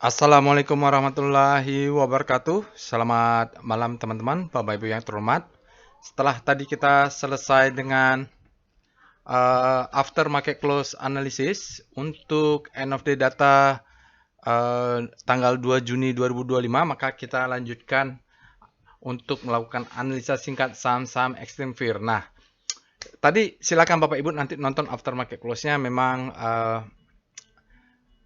Assalamualaikum warahmatullahi wabarakatuh. Selamat malam teman-teman, Bapak Ibu yang terhormat. Setelah tadi kita selesai dengan after market close analysis untuk end of day data tanggal 2 Juni 2025, maka kita lanjutkan untuk melakukan analisa singkat saham-saham extreme fear. Nah, tadi silakan Bapak Ibu nanti nonton after market close-nya. Memang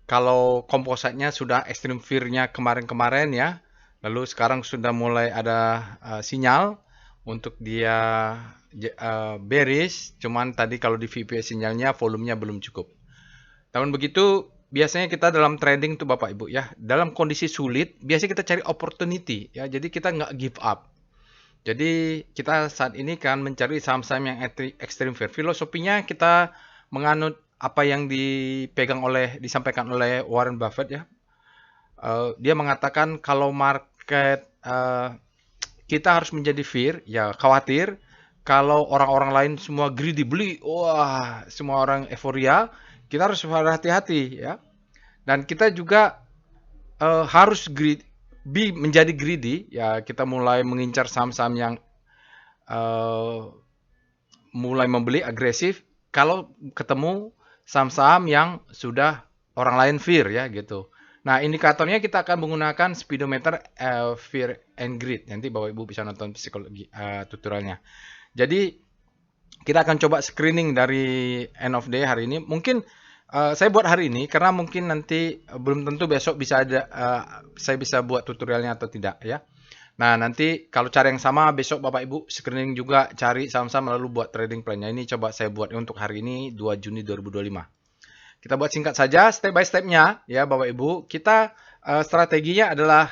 kalau kompositnya sudah extreme fear-nya kemarin-kemarin ya, lalu sekarang sudah mulai ada sinyal untuk dia bearish, cuman tadi kalau di VPA sinyalnya volumenya belum cukup. Namun begitu, biasanya kita dalam trading tuh Bapak Ibu ya, dalam kondisi sulit, biasanya kita cari opportunity ya, jadi kita nggak give up. Jadi kita saat ini kan mencari saham-saham yang extreme fear. Filosofinya kita menganut apa yang disampaikan oleh Warren Buffett ya. Dia mengatakan kalau market kita harus menjadi fear, ya khawatir. Kalau orang-orang lain semua greedy beli, wah semua orang euforia, kita harus hati-hati ya. Dan kita juga harus menjadi greedy ya, kita mulai mengincar saham-saham yang mulai membeli agresif kalau ketemu saham-saham yang sudah orang lain fear ya gitu. Nah, indikatornya kita akan menggunakan speedometer fear and greed. Nanti Bapak Ibu bisa nonton psikologi tutorialnya. Jadi kita akan coba screening dari end of day hari ini. Mungkin saya buat hari ini karena mungkin nanti belum tentu besok bisa ada saya bisa buat tutorialnya atau tidak ya. Nah, nanti kalau cara yang sama besok Bapak Ibu screening juga cari saham-saham lalu buat trading plan-nya. Ini coba saya buat untuk hari ini 2 Juni 2025. Kita buat singkat saja step by step-nya ya Bapak Ibu. Kita strateginya adalah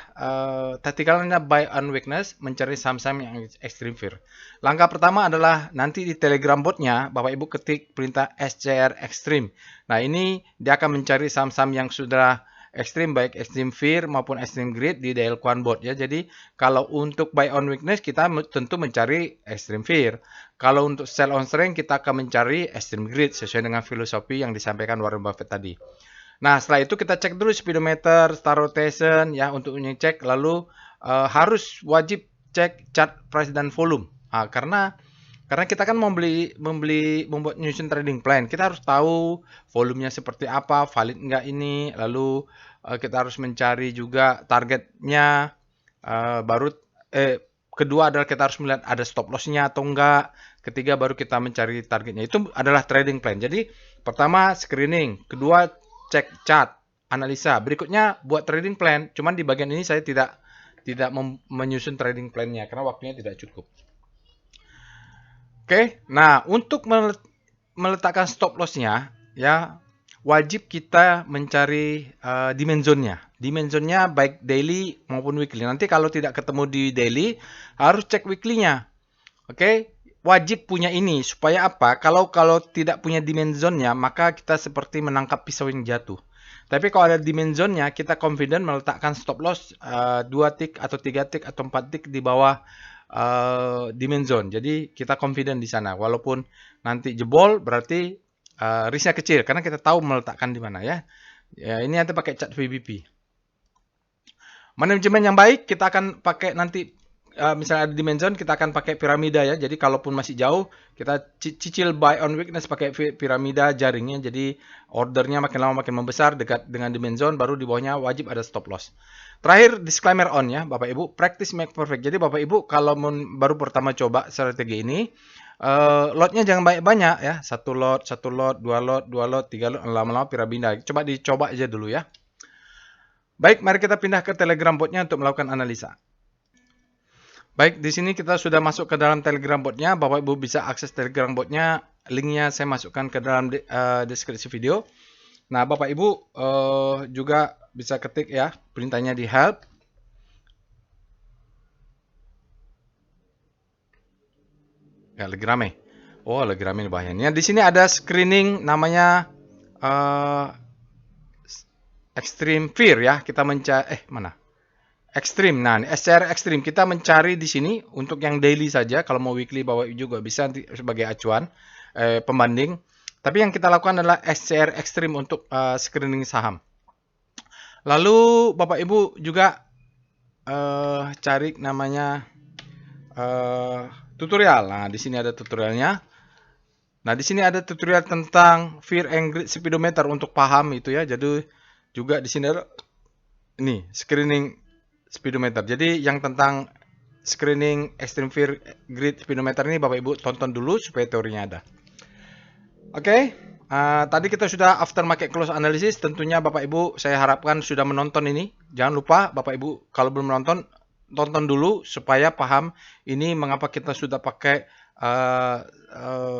tacticalnya buy on weakness, mencari saham-saham yang extreme fear. Langkah pertama adalah nanti di Telegram bot-nya Bapak Ibu ketik perintah SCR extreme. Nah, ini dia akan mencari saham-saham yang sudah extreme, baik extreme fear maupun extreme greed di Delquan bot ya. Jadi kalau untuk buy on weakness kita tentu mencari extreme fear. Kalau untuk sell on strength kita akan mencari extreme greed sesuai dengan filosofi yang disampaikan Warren Buffett tadi. Nah, setelah itu kita cek dulu speedometer, star rotation ya untuk ngecek, lalu harus wajib cek chart price dan volume. Karena kita kan membuat nyusun trading plan, kita harus tahu volumenya seperti apa, valid nggak ini, lalu kita harus mencari juga targetnya, baru kedua adalah kita harus melihat ada stop loss-nya atau enggak, ketiga baru kita mencari targetnya. Itu adalah trading plan. Jadi pertama screening, kedua cek chart, analisa, berikutnya buat trading plan. Cuman di bagian ini saya tidak menyusun trading plan-nya karena waktunya tidak cukup. Oke, nah untuk meletakkan stop loss-nya ya wajib kita mencari dimensionnya. Dimensionnya baik daily maupun weekly. Nanti kalau tidak ketemu di daily harus cek weekly-nya. Oke, wajib punya ini supaya apa? Kalau tidak punya dimensionnya maka kita seperti menangkap pisau yang jatuh. Tapi kalau ada dimensionnya kita confident meletakkan stop loss 2 tick atau 3 tick atau 4 tick di bawah dimension. Jadi kita confident di sana. Walaupun nanti jebol berarti risknya kecil karena kita tahu meletakkan di mana ya. Ya ini nanti pakai chart VBP. Manajemen yang baik kita akan pakai nanti misalnya ada dimension kita akan pakai piramida ya. Jadi kalaupun masih jauh kita cicil buy on weakness pakai piramida jaringnya. Jadi ordernya makin lama makin membesar dekat dengan dimension, baru di bawahnya wajib ada stop loss. Terakhir disclaimer on ya Bapak Ibu, practice make perfect. Jadi Bapak Ibu kalau baru pertama coba strategi ini, lotnya jangan banyak-banyak ya, satu lot, 2 lot, 3 lot, lama-lama piramida. Coba dicoba aja dulu ya. Baik, mari kita pindah ke Telegram botnya untuk melakukan analisa. Baik, di sini kita sudah masuk ke dalam Telegram botnya. Bapak Ibu bisa akses Telegram botnya. Linknya saya masukkan ke dalam deskripsi video. Nah, Bapak Ibu juga bisa ketik ya perintahnya di help. Ya, lagi rame. Oh, lagi rame nih bahayanya. Di sini ada screening namanya extreme fear ya. Kita mencari mana? Extreme. Nah, SCR extreme kita mencari di sini untuk yang daily saja. Kalau mau weekly Bapak Ibu juga bisa nanti sebagai acuan pembanding. Tapi yang kita lakukan adalah SCR extreme untuk screening saham. Lalu Bapak Ibu juga cari namanya tutorial. Nah, di sini ada tutorialnya. Nah, di sini ada tutorial tentang Fear and Greed Speedometer untuk paham itu ya. Jadi juga di sini ada nih screening speedometer. Jadi yang tentang screening Extreme Fear Greed Speedometer ini Bapak Ibu tonton dulu supaya teorinya ada. Oke, tadi kita sudah after market close analysis. Tentunya Bapak Ibu saya harapkan sudah menonton ini. Jangan lupa Bapak Ibu kalau belum menonton, tonton dulu supaya paham ini mengapa kita sudah pakai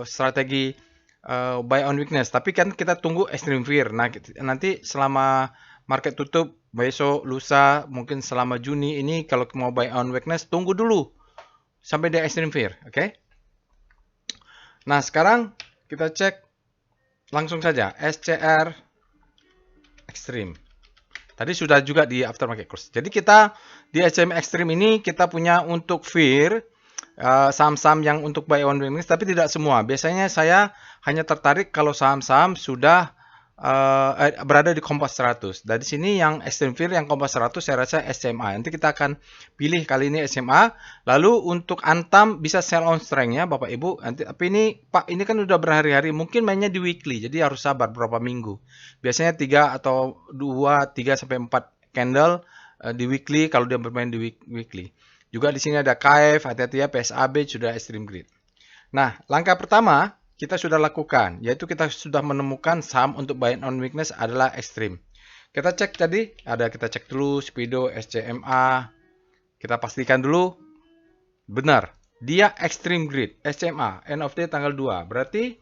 strategi buy on weakness. Tapi kan kita tunggu extreme fear. Nah, nanti selama market tutup besok, lusa, mungkin selama Juni ini kalau mau buy on weakness tunggu dulu sampai dia extreme fear. Oke? Nah, sekarang kita cek langsung saja SCR Extreme. Tadi sudah juga di aftermarket close. Jadi kita di SCM Extreme ini kita punya untuk fear saham-saham yang untuk buy on weakness, tapi tidak semua. Biasanya saya hanya tertarik kalau saham-saham sudah berada di Kompas 100. Dari sini yang Extreme Fear yang Kompas 100 saya rasa SMA. Nanti kita akan pilih kali ini SMA. Lalu untuk Antam bisa sell on strength ya Bapak Ibu. Nanti tapi ini Pak ini kan udah berhari-hari, mungkin mainnya di weekly. Jadi harus sabar beberapa minggu. Biasanya 3 atau 2, 3 sampai 4 candle di weekly kalau dia bermain di weekly. Juga di sini ada KF, hati-hati ya PSAB sudah Extreme Grid. Nah, langkah pertama kita sudah lakukan, yaitu kita sudah menemukan saham untuk buy on weakness adalah Extreme. Kita cek tadi, kita cek dulu Speedo, SCMA. Kita pastikan dulu benar. Dia Extreme Grid, SCMA, end of day tanggal 2. Berarti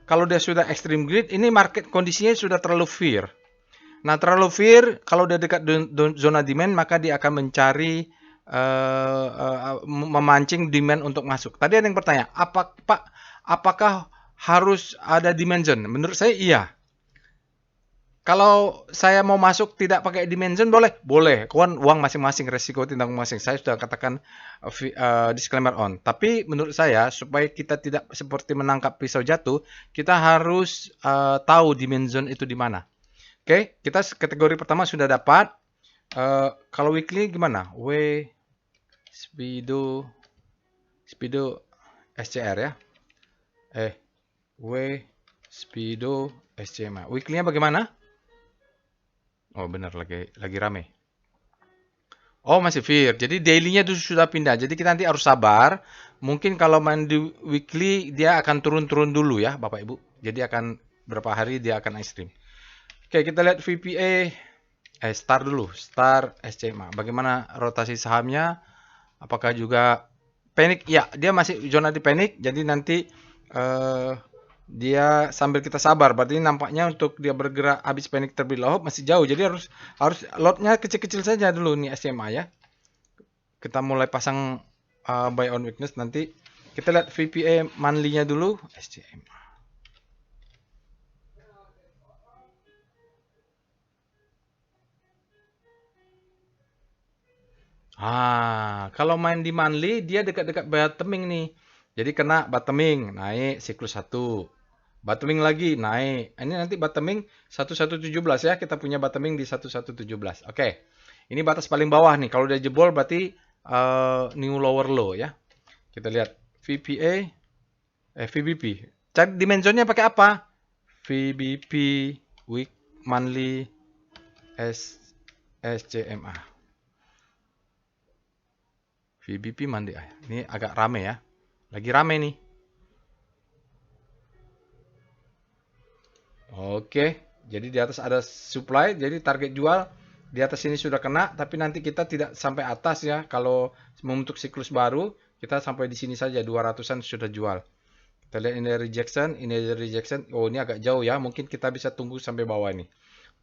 kalau dia sudah Extreme Grid, ini market kondisinya sudah terlalu fear. Nah, terlalu fear, kalau dia dekat zona demand, maka dia akan mencari memancing demand untuk masuk. Tadi ada yang bertanya, apakah harus ada dimension? Menurut saya iya. Kalau saya mau masuk tidak pakai dimension boleh? Boleh. Kawan uang masing-masing, resiko tentang masing. Saya sudah katakan disclaimer on. Tapi menurut saya supaya kita tidak seperti menangkap pisau jatuh, kita harus tahu dimension itu di mana. Oke, kita kategori pertama sudah dapat. Kalau weekly gimana? Speedo SCR ya. Speedo SCMA. Weekly-nya bagaimana? Oh benar lagi rame. Oh masih fear. Jadi daily-nya itu sudah pindah. Jadi kita nanti harus sabar. Mungkin kalau main di weekly dia akan turun-turun dulu ya Bapak Ibu. Jadi akan berapa hari dia akan ekstrim. Oke, kita lihat VPA. Star dulu. Star SCMA. Bagaimana rotasi sahamnya? Apakah juga panik? Ya, dia masih zona di panik. Jadi nanti dia sambil kita sabar. Berarti nampaknya untuk dia bergerak habis panik terlebih dahulu masih jauh. Jadi harus lotnya kecil-kecil saja dulu nih SMA ya. Kita mulai pasang buy on weakness nanti. Kita lihat VPA monthly-nya dulu SCMA. Kalau main di monthly dia dekat-dekat bottoming nih. Jadi kena bottoming, naik siklus 1. Bottoming lagi naik. Ini nanti bottoming 1117 ya. Kita punya bottoming di 1117. Oke. Ini batas paling bawah nih. Kalau dia jebol berarti new lower low ya. Kita lihat VPA VBP. Cari dimensionnya pakai apa? VBP week monthly SCMA. VBP mandi. Ini agak rame ya. Lagi rame nih. Oke. Jadi di atas ada supply. Jadi target jual di atas ini sudah kena. Tapi nanti kita tidak sampai atas ya. Kalau membentuk siklus baru. Kita sampai di sini saja. 200-an sudah jual. Kita lihat ini rejection. Ini ada rejection. Oh ini agak jauh ya. Mungkin kita bisa tunggu sampai bawah ini.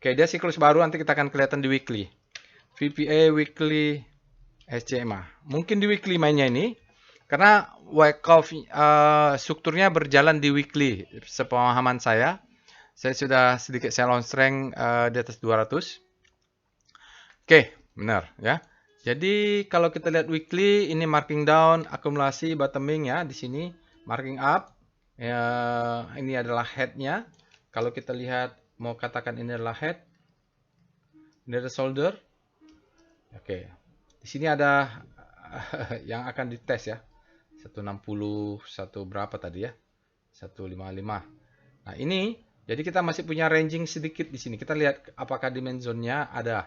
Oke. Dia siklus baru. Nanti kita akan kelihatan di weekly. VPA weekly SCMA. Mungkin di weekly mainnya ini. Karena Wyckoff strukturnya berjalan di weekly. Sepemahaman saya. Saya sudah sedikit sell on strength di atas 200. Oke, benar ya. Jadi kalau kita lihat weekly ini marking down, akumulasi bottoming ya di sini, marking up. Ya, ini adalah head-nya. Kalau kita lihat mau katakan ini adalah head. Ini ada solder. Oke. Di sini ada yang akan dites ya. 160, satu berapa tadi ya? 155. Nah, ini jadi kita masih punya ranging sedikit di sini. Kita lihat apakah dimensionnya ada.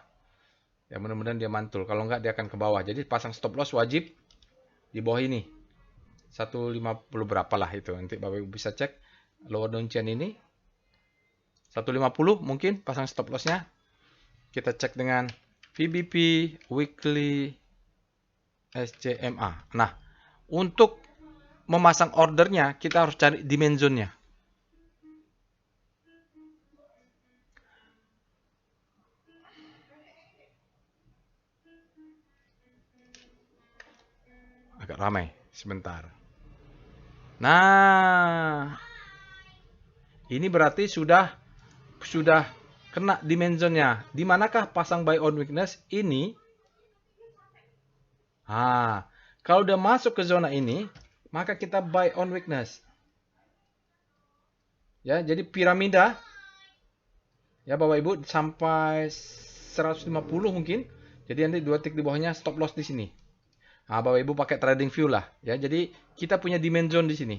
Ya, mudah-mudahan dia mantul. Kalau enggak dia akan ke bawah. Jadi pasang stop loss wajib di bawah ini. 150 berapa lah itu. Nanti Bapak Ibu bisa cek lower down chain ini. 150 mungkin pasang stop lossnya. Kita cek dengan VBP, weekly, SCMA. Nah, untuk memasang ordernya kita harus cari dimensionnya. Agak ramai sebentar. Nah, ini berarti sudah kena dimensionnya. Di manakah pasang buy on weakness ini? Kalau udah masuk ke zona ini, maka kita buy on weakness. Ya, jadi piramida. Ya, Bapak Ibu sampai 150 mungkin. Jadi nanti 2 tick di bawahnya stop loss di sini. Bapak Ibu pakai trading view lah. Ya, jadi kita punya dimension di sini.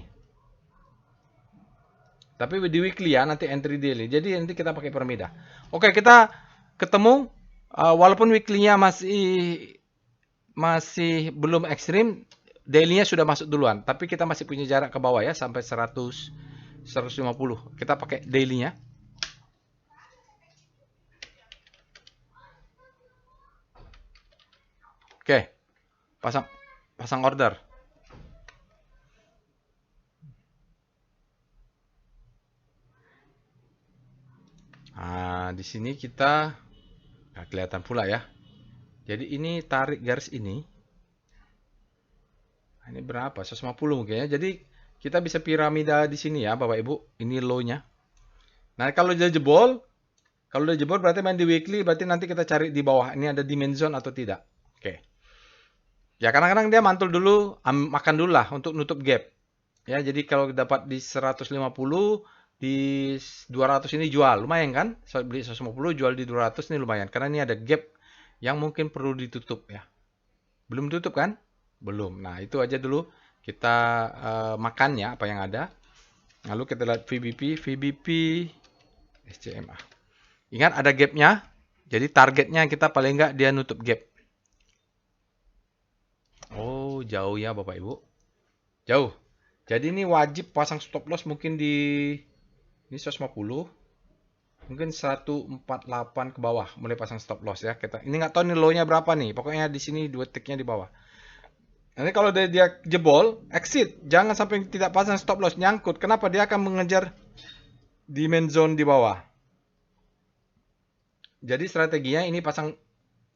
Tapi di weekly ya, nanti entry daily. Jadi nanti kita pakai piramida. Oke, kita ketemu. Walaupun weekly-nya masih belum ekstrim, daily-nya sudah masuk duluan. Tapi kita masih punya jarak ke bawah ya, sampai 100, 150. Kita pakai daily-nya. Oke, pasang order. Di sini kita nggak kelihatan pula ya. Jadi ini tarik garis ini. Ini berapa? 150 mungkin ya. Jadi kita bisa piramida di sini ya, Bapak Ibu. Ini low-nya. Nah, kalau dia jebol, berarti main di weekly, berarti nanti kita cari di bawah. Ini ada dimension atau tidak. Oke. Ya, kadang-kadang dia mantul dulu, makan dulu lah untuk nutup gap. Ya, jadi kalau dapat di 150, di 200 ini jual. Lumayan kan? Beli 150, jual di 200 ini lumayan. Karena ini ada gap yang mungkin perlu ditutup ya. Belum tutup kan? Belum. Nah, itu aja dulu kita makan ya apa yang ada. Lalu kita lihat VBP, SCMA. Ingat ada gapnya. Jadi targetnya kita paling nggak dia nutup gap. Oh, jauh ya Bapak Ibu. Jauh. Jadi ini wajib pasang stop loss mungkin di ini 150. Mungkin 148 ke bawah mulai pasang stop loss ya. Ini nggak tahu nih low-nya berapa nih. Pokoknya di sini 2 ticknya di bawah. Nanti kalau dia jebol, exit. Jangan sampai tidak pasang stop loss, nyangkut. Kenapa? Dia akan mengejar dimension di bawah. Jadi strateginya ini pasang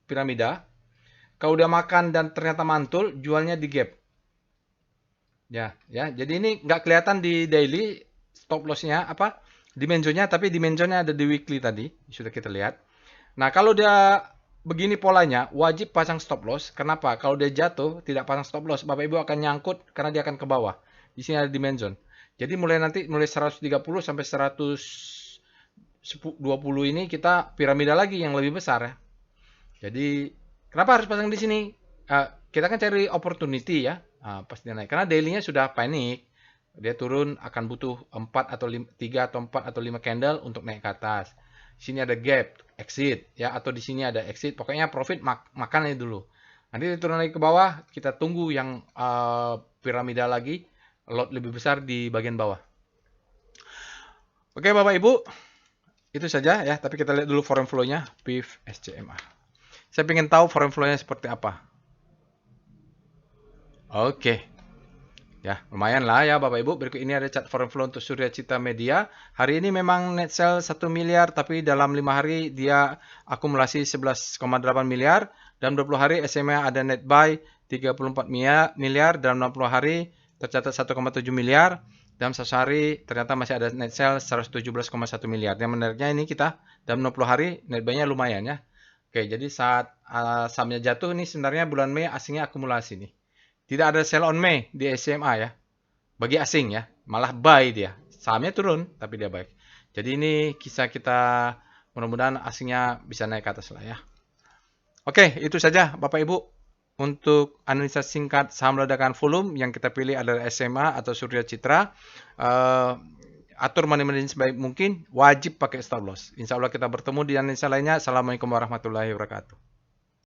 piramida. Kalau udah makan dan ternyata mantul, jualnya di gap. Ya. Jadi ini nggak kelihatan di daily stop lossnya apa dimensionnya, tapi dimensionnya ada di weekly tadi sudah kita lihat. Nah, kalau dia begini polanya, wajib pasang stop loss. Kenapa? Kalau dia jatuh tidak pasang stop loss, Bapak Ibu akan nyangkut karena dia akan ke bawah. Di sini ada dimension. Jadi mulai 130 sampai 120 ini kita piramida lagi yang lebih besar ya. Jadi kenapa harus pasang di sini? Kita kan cari opportunity ya. Pas dia naik. Karena daily-nya sudah panik. Dia turun akan butuh 4 atau 3 atau 4 atau 5 candle untuk naik ke atas. Di sini ada gap, exit ya, atau di sini ada exit. Pokoknya profit makan aja dulu. Nanti dia turun lagi ke bawah, kita tunggu yang piramida lagi, lot lebih besar di bagian bawah. Oke Bapak Ibu, itu saja ya. Tapi kita lihat dulu foreign flow-nya, PIF SCMA. Saya ingin tahu foreign flow-nya seperti apa. Oke. Ya, lumayan lah ya Bapak Ibu. Berikut ini ada chart foreign flow untuk Surya Cita Media. Hari ini memang net sell 1 miliar, tapi dalam 5 hari dia akumulasi 11,8 miliar. Dalam 20 hari SMA ada net buy 34 miliar. Dalam 60 hari tercatat 1,7 miliar. Dalam 1 hari ternyata masih ada net sell 117,1 miliar. Yang menariknya ini kita dalam 60 hari net buy-nya lumayan ya. Oke, jadi saat sahamnya jatuh ini sebenarnya bulan Mei asingnya akumulasi nih. Tidak ada sell on May di SMA ya. Bagi asing ya. Malah buy dia. Sahamnya turun, tapi dia baik. Jadi ini kisah kita Mudah-mudahan asingnya bisa naik ke atas lah ya. Oke, itu saja Bapak Ibu. Untuk analisa singkat saham ledakan volume yang kita pilih adalah SMA atau Surya Citra. Atur money management sebaik mungkin, wajib pakai stop loss. Insya Allah kita bertemu di analisa lainnya. Assalamualaikum warahmatullahi wabarakatuh.